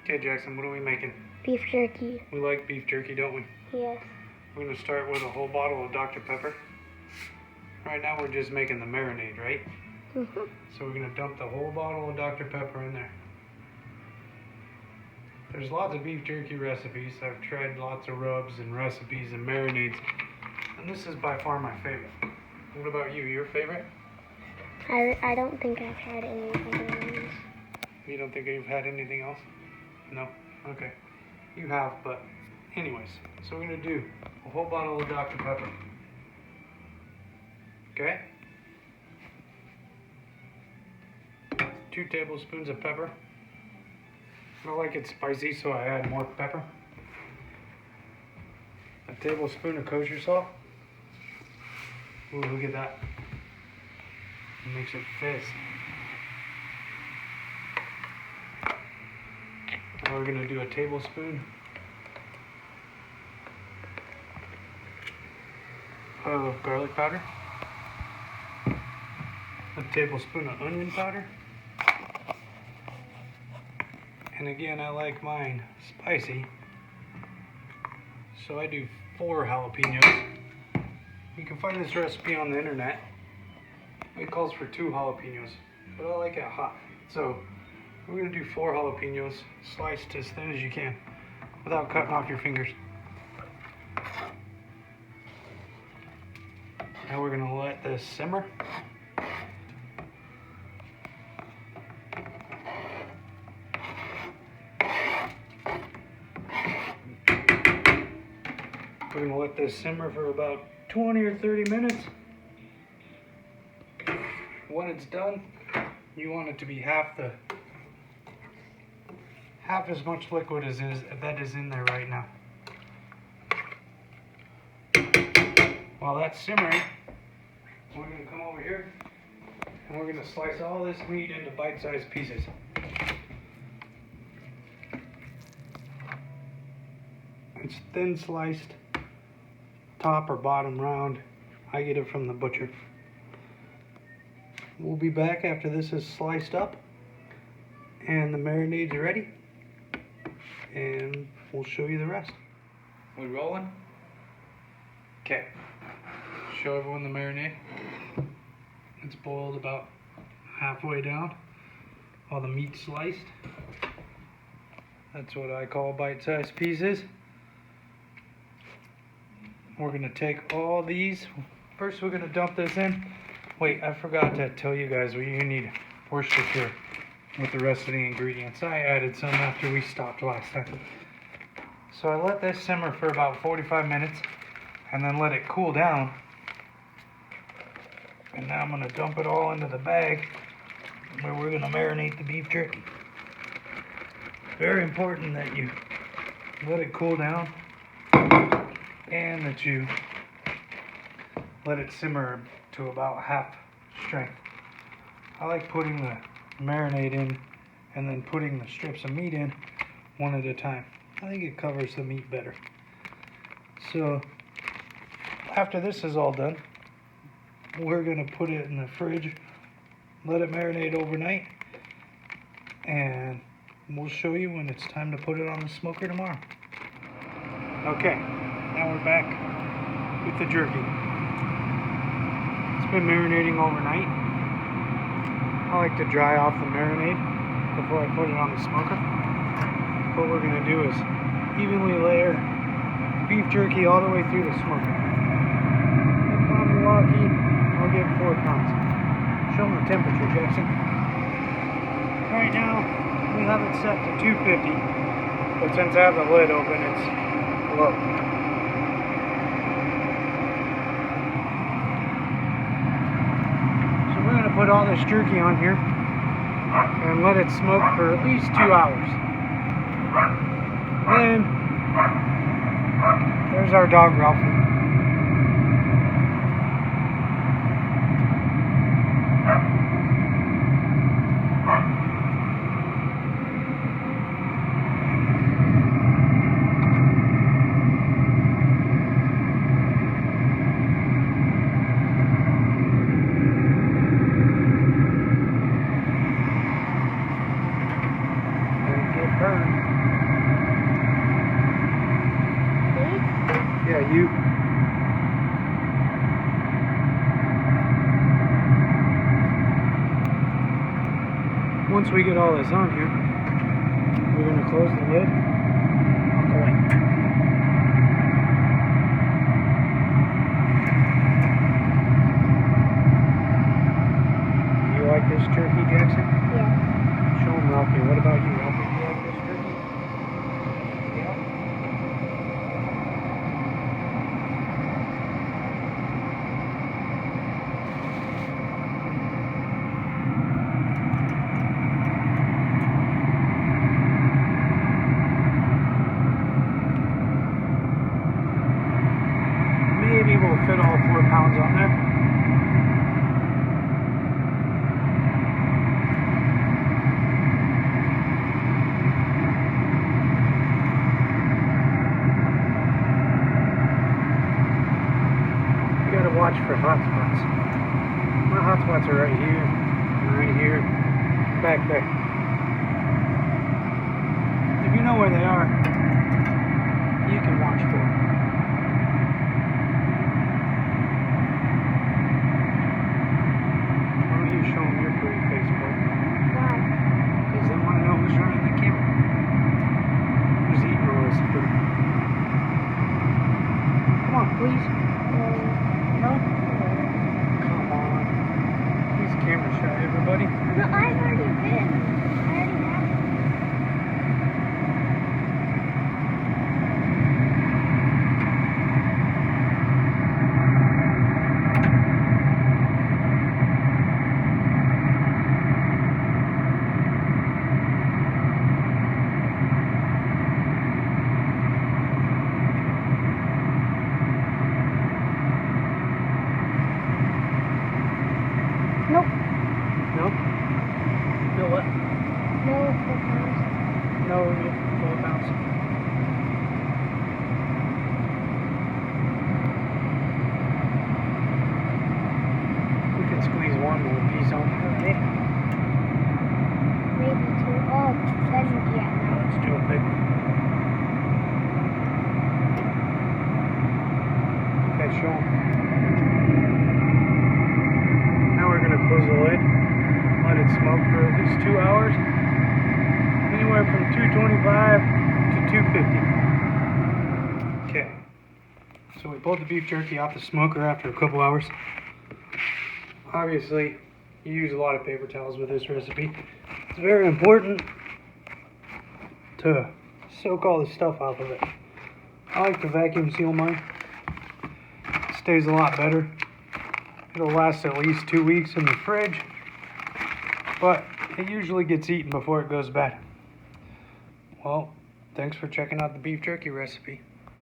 Okay, Jackson, what are we making? Beef jerky. We like beef jerky, don't we? Yes. We're going to start with a whole bottle of Dr. Pepper. Right now we're just making the marinade, right? Mm-hmm. So we're going to dump the whole bottle of Dr. Pepper in there. There's lots of beef jerky recipes. I've tried lots of rubs and recipes and marinades. And this is by far my favorite. What about you? Your favorite? I don't think I've had any other ones. You don't think you've had anything else? No? Okay. You have, but anyways. So we're going to do a whole bottle of Dr. Pepper. Okay? 2 tablespoons of pepper. I like it spicy, so I add more pepper. A tablespoon of kosher salt. Ooh, look at that. It makes it fizz. Now we're going to do a tablespoon of garlic powder. A tablespoon of onion powder. And again, I like mine spicy, so I do 4 jalapeños. You can find this recipe on the internet. It calls for 2 jalapeños, but I like it hot. So we're going to do 4 jalapeños, sliced as thin as you can, without cutting off your fingers. Now we're going to let this simmer. We're going to let this simmer for about 20 or 30 minutes. When it's done, you want it to be half as much liquid as that is in there right now. While that's simmering, we're going to come over here and we're going to slice all this meat into bite-sized pieces. It's thin sliced, top or bottom round. I get it from the butcher. We'll be back after this is sliced up and the marinade's ready, and we'll show you the rest. We rolling? Okay. Show everyone the marinade. It's boiled about halfway down. All the meat sliced. That's what I call bite-sized pieces. We're going to take all these. First we're going to dump this in. Wait, I forgot to tell you guys what you need Worcestershire with the rest of the ingredients. I added some after we stopped last time. So I let this simmer for about 45 minutes and then let it cool down. And now I'm going to dump it all into the bag where we're going to marinate the beef jerky. Very important that you let it cool down and that you let it simmer to about half strength. I like putting the marinade in and then putting the strips of meat in one at a time. I think it covers the meat better. So after this is all done, we're going to put it in the fridge, let it marinate overnight, and we'll show you when it's time to put it on the smoker tomorrow. Okay, now we're back with the jerky. It's been marinating overnight. I like to dry off the marinade before I put it on the smoker. What we're going to do is evenly layer beef jerky all the way through the smoker. If I'm lucky, I'll get 4 pounds. Show them the temperature, Jackson. Right now, we have it set to 250, but since I have the lid open, it's low. So we're going to put all this jerky on here and let it smoke for at least 2 hours. Then, there's our dog Ralphie. Burned. about you? Once we get all this on here, we're going to close the lid. Walk away. You like this turkey, Jackson? Yeah. Show him, Ralphie. What about you, Ralphie? Do you like this turkey? Yeah. Maybe we'll fit all 4 pounds on there. You gotta watch for hot spots. My hot spots are right here, back there. If you know where they are, you can watch for them. Why don't you show them your pretty face, bro? Why? Because they want to know who's running the camera. Who's eating all this food. Come on, please. No? Come on. He's camera shy, everybody. No, I've already been. I already have. Nope. Nope. No what? No 4 pounds. No 4 pounds. We can squeeze one more piece on there, okay? Maybe 2. Oh, then yeah. Now let's do a big one. Okay, show 'em. Now we're gonna close the lid, let it smoke for at least 2 hours, anywhere from 225 to 250. Okay, so we pulled the beef jerky off the smoker after a couple hours. Obviously, you use a lot of paper towels with this recipe. It's very important to soak all the stuff off of it. I like to vacuum seal mine. It stays a lot better. It'll last at least 2 weeks in the fridge, but it usually gets eaten before it goes bad. Well, thanks for checking out the beef jerky recipe.